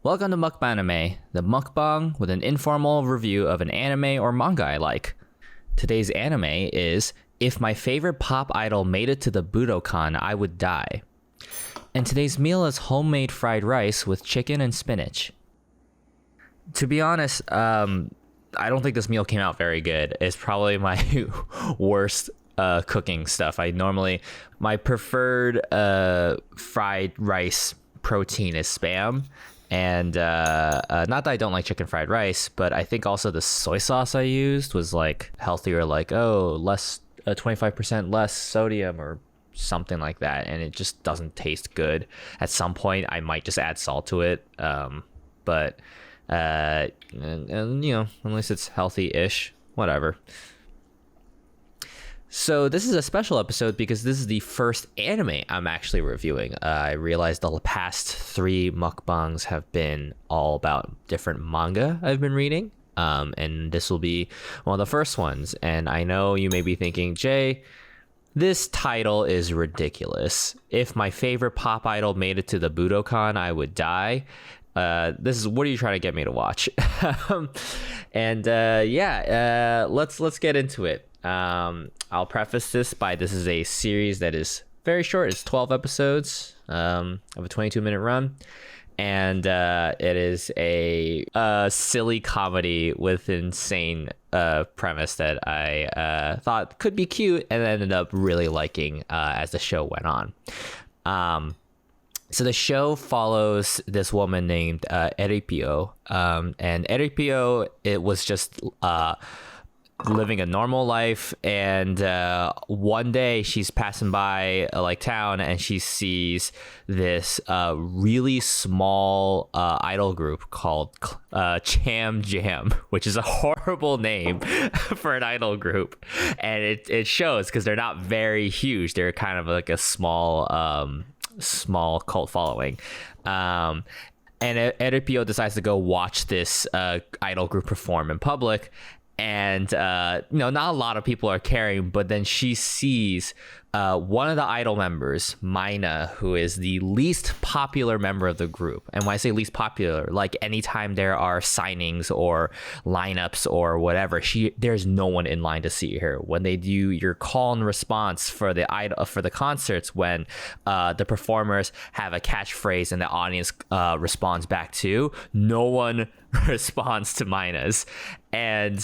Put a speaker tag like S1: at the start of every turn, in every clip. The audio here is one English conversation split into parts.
S1: Welcome to MUKBANIME, the mukbang with an informal review of an anime or manga I like. Today's anime is If My Favorite Pop Idol Made It to the Budokan, I Would Die. And today's meal is homemade fried rice with chicken and spinach. To be honest, I don't think this meal came out very good. It's probably my worst cooking stuff. My preferred fried rice protein is Spam. And not that I don't like chicken fried rice, but I think also the soy sauce I used was like healthier, like, less 25% less sodium or something like that. And it just doesn't taste good. At some point, I might just add salt to it. But you know, unless it's healthy-ish, whatever. So this is a special episode because this is the first anime I'm actually reviewing. I realized the past 3 mukbangs have been all about different manga I've been reading. And this will be one of the first ones. And I know you may be thinking, Jay, this title is ridiculous. If my favorite pop idol made it to the Budokan, I would die. What are you trying to get me to watch? Let's get into it. I'll preface this by this is a series that is very short. It's 12 episodes of a 22-minute run. And it is a silly comedy with insane premise that I thought could be cute and ended up really liking as the show went on. So the show follows this woman named Eripio. And Eripio, it was just living a normal life, and one day she's passing by town and she sees this really small idol group called Cham Jam, which is a horrible name for an idol group, and it shows because they're not very huge. They're kind of like a small cult following. And Eripio decides to go watch this idol group perform in public. And, not a lot of people are caring, but then she sees one of the idol members, Mina, who is the least popular member of the group. And when I say least popular, like anytime there are signings or lineups or whatever, there's no one in line to see her. When they do your call and response for the concerts, when the performers have a catchphrase and the audience responds back to, no one responds to Mina's. And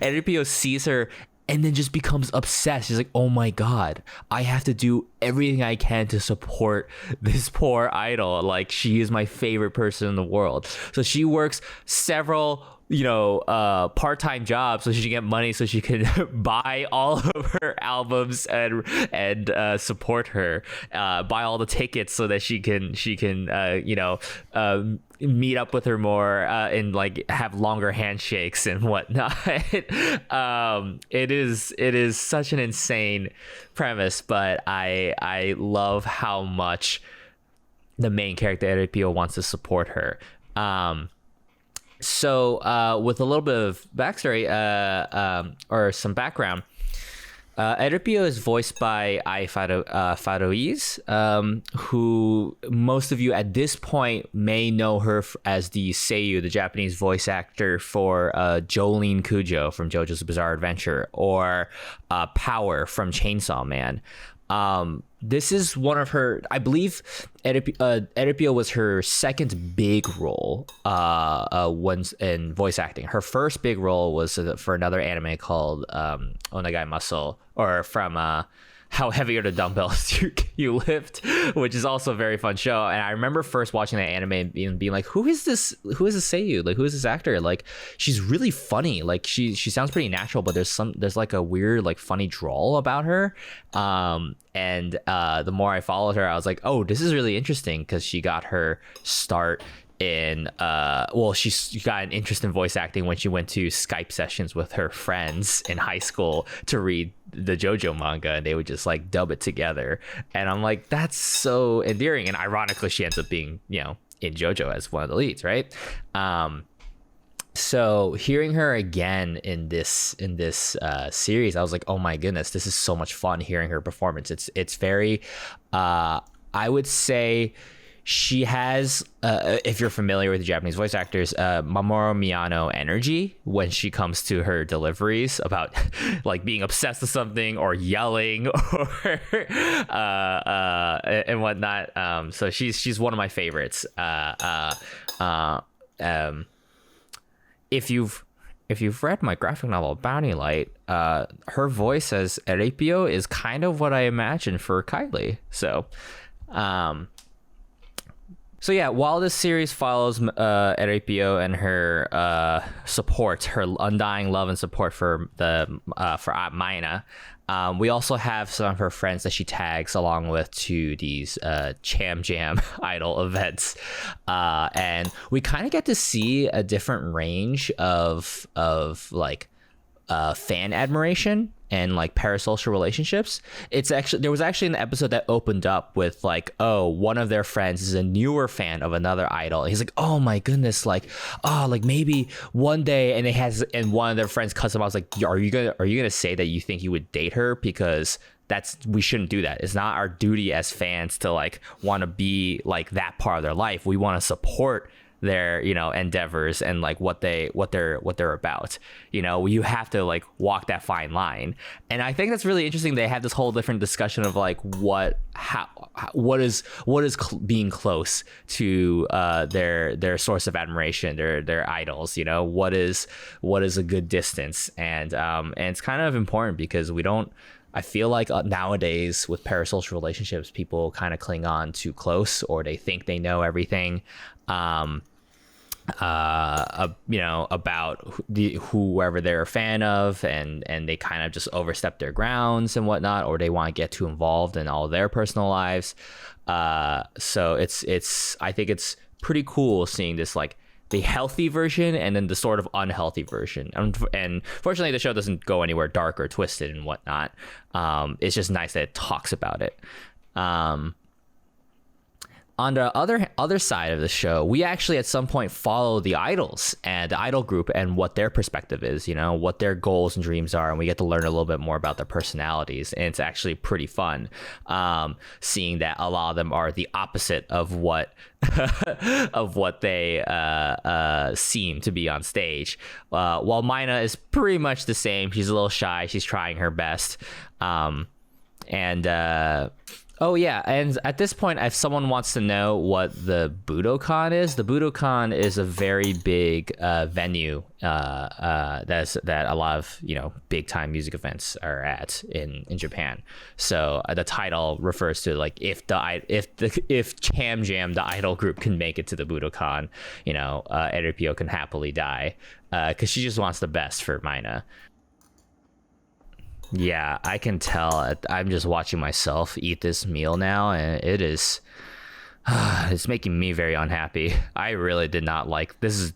S1: Enripio sees her and then just becomes obsessed. She's like, oh my God, I have to do everything I can to support this poor idol. Like, she is my favorite person in the world. So she works several part-time jobs so she can get money so she can buy all of her albums and support her, buy all the tickets so that she can meet up with her more and have longer handshakes and whatnot. It is such an insane premise, but I love how much the main character Eripio wants to support her. So with a little bit of backstory or some background, Eripio is voiced by Ai Faroese, who most of you at this point may know her as the Seiyu, the Japanese voice actor for Jolene Kujo from JoJo's Bizarre Adventure, or Power from Chainsaw Man. This is one of her, I believe Eripio was her second big role once in voice acting. Her first big role was for another anime called Onegai Muscle, or from How Heavy Are the Dumbbells You Lift, which is also a very fun show. And I remember first watching that anime and being like, who is this Seiyu? Like, who is this actor? Like, she's really funny. Like, she sounds pretty natural, but there's like a weird, like, funny drawl about her. And the more I followed her, I was like, oh, this is really interesting, because she got her start in she got an interest in voice acting when she went to Skype sessions with her friends in high school to read the JoJo manga, and they would just like dub it together. And I'm like, that's so endearing. And ironically, she ends up being, in JoJo as one of the leads, right? So hearing her again in this series, I was like, oh my goodness, this is so much fun hearing her performance. It's very I would say she has, if you're familiar with the Japanese voice actors, Mamoru Miyano energy when she comes to her deliveries about like being obsessed with something or yelling or and whatnot. So she's one of my favorites. If you've read my graphic novel Bounty Light, her voice as Eripio is kind of what I imagined for Kylie. So yeah, while this series follows Eripio and her support, her undying love and support for Maina, we also have some of her friends that she tags along with to these Cham Jam idol events, and we kind of get to see a different range of like fan admiration and like parasocial relationships. There was actually an episode that opened up with like, oh, one of their friends is a newer fan of another idol. He's like, oh my goodness, like, oh, like maybe one day, and one of their friends cuts him out. I was like, are you gonna say that you think you would date her? Because we shouldn't do that. It's not our duty as fans to like want to be like that part of their life. We want to support their endeavors and like what they're about. You have to like walk that fine line, and I think that's really interesting. They have this whole different discussion of like what is being close to their source of admiration, their idols. What is a good distance, and it's kind of important because I feel like nowadays with parasocial relationships, people kind of cling on too close, or they think they know everything, about whoever they're a fan of, and they kind of just overstep their grounds and whatnot, or they want to get too involved in all their personal lives. So I think it's pretty cool seeing this like the healthy version and then the sort of unhealthy version. And fortunately, the show doesn't go anywhere dark or twisted and whatnot. It's just nice that it talks about it. On the other side of the show, we actually at some point follow the idols and the idol group and what their perspective is, what their goals and dreams are, and we get to learn a little bit more about their personalities, and it's actually pretty fun seeing that a lot of them are the opposite of what they seem to be on stage. While Mina is pretty much the same. She's a little shy. She's trying her best. Oh yeah, and at this point, if someone wants to know what the Budokan is, the Budokan is a very big venue that a lot of big time music events are at in Japan. So the title refers to like if Cham Jam, the idol group, can make it to the Budokan, Eripio can happily die, because she just wants the best for Mina. Yeah, I can tell. I'm just watching myself eat this meal now, and it is it's making me very unhappy. I really did not like this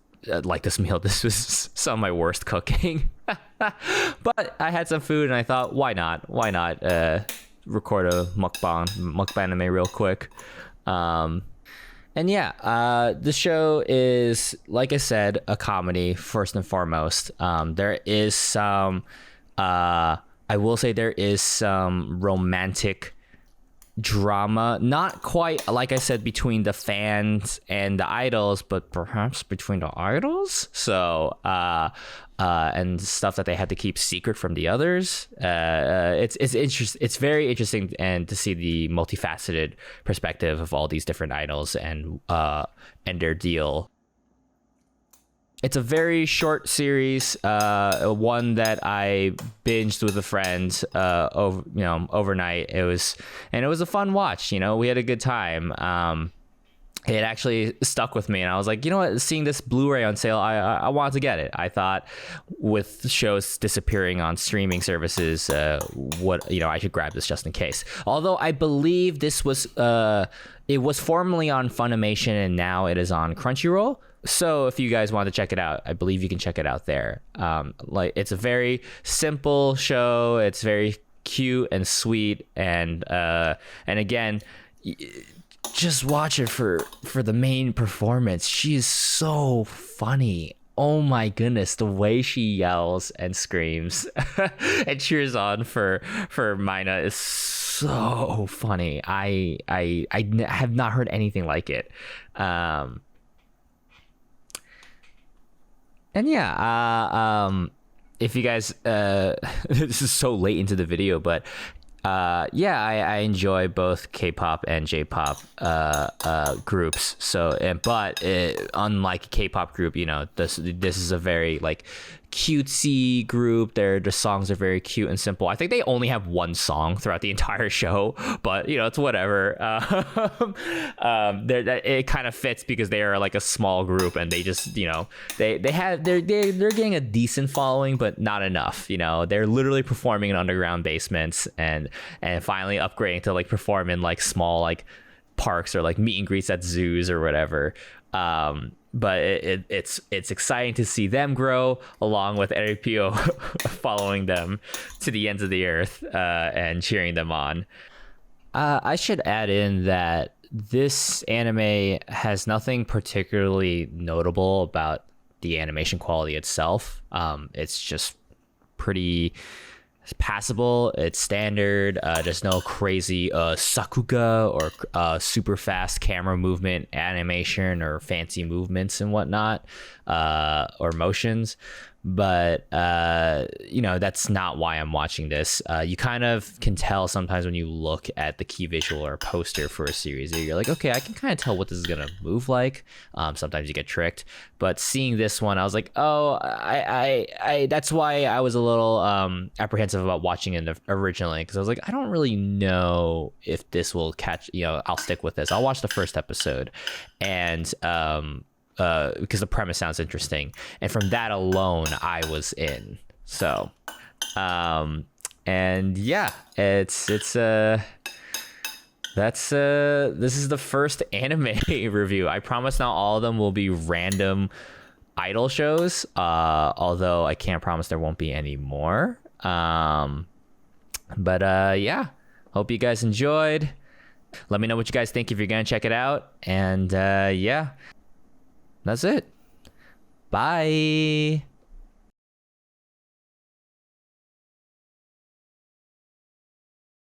S1: meal. This was some of my worst cooking. But I had some food and I thought, why not record a MUKBANIME real quick. And yeah, the show is, like I said, a comedy first and foremost. There is some I will say there is some romantic drama, not quite like I said between the fans and the idols, but perhaps between the idols. So and stuff that they had to keep secret from the others. It's very interesting, and to see the multifaceted perspective of all these different idols and their deal. It's a very short series, one that I binged with a friend overnight. It was a fun watch. We had a good time. It actually stuck with me, and I was like, seeing this Blu-ray on sale, I wanted to get it. I thought with shows disappearing on streaming services, I should grab this just in case. Although I believe this was it was formerly on Funimation and now it is on Crunchyroll. So if you guys want to check it out, I believe you can check it out there. It's a very simple show. It's very cute and sweet, and again, just watch it for the main performance. She is so funny. Oh my goodness, the way she yells and screams and cheers on for Mina is so funny. Have not heard anything like it. And yeah, if you guys, this is so late into the video, but yeah, I enjoy both K-pop and J-pop groups. So, but unlike a K-pop group, you know, this is a very like cutesy group. The songs are very cute and simple. I think they only have one song throughout the entire show, but you know, it's whatever. It kind of fits because they are like a small group, and they just, you know, they're getting a decent following, but not enough. You know, they're literally performing in underground basements and finally upgrading to like perform in like small like parks or like meet and greets at zoos or whatever. But it's exciting to see them grow along with RPO following them to the ends of the earth and cheering them on. I should add in that this anime has nothing particularly notable about the animation quality itself. It's just pretty passable. It's standard. There's no crazy sakuga or super fast camera movement animation or fancy movements and whatnot, or motions. But you know, that's not why I'm watching this. You kind of can tell sometimes when you look at the key visual or poster for a series, you're like, okay, I can kind of tell what this is gonna move like. Sometimes you get tricked, but seeing this one, I was like, oh, I that's why I was a little apprehensive about watching it originally, because I was like, I don't really know if this will catch. You know, I'll stick with this. I'll watch the first episode, and because the premise sounds interesting, and from that alone I was in. So and yeah, this is the first anime review. I promise not all of them will be random idol shows, although I can't promise there won't be any more. But yeah, hope you guys enjoyed. Let me know what you guys think if you're gonna check it out, and yeah, that's it. Bye.